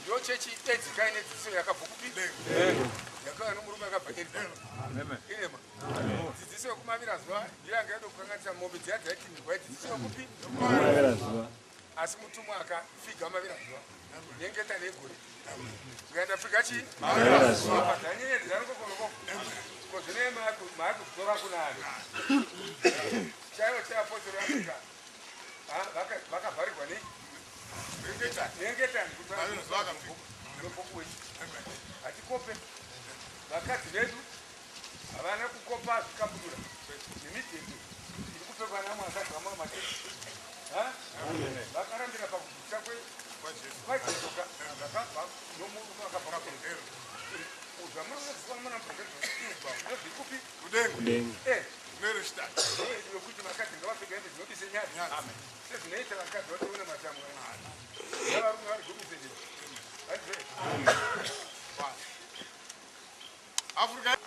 Yo chechi eti kaine tiso yakabukupi. Yakana numurume akabhakeri. Inema. Tiso kumavira zwa yanga yedo kukangata mobiti yata yakini kwa tiso kupi. Asi mutumwa akafika mavira zwa. Yengeta negori. Ngenda fika chi? Mavira zwa. Patanye zango koloko. Kozine maku kutora kunani. Chayo cha apostle Africa. Baka bari kwani? Yengeta kutana zwaka mpokuwe. Atikope. Bakati vedu abana kukopa kabudura. Nimiti ikupe kwa namu asatu kama matete. Ha? Bakarambira pakuchakwe kwachizoka bakapa nomuntu akapaka kondero. Uzamana kusamana protection. Ndikupi kudenga. Nero start. Yokuti makati ngawafika ende zinobise nyati. Amen. Sisi neita makati watu una matamu. Yala runga kubise. Amen. Africa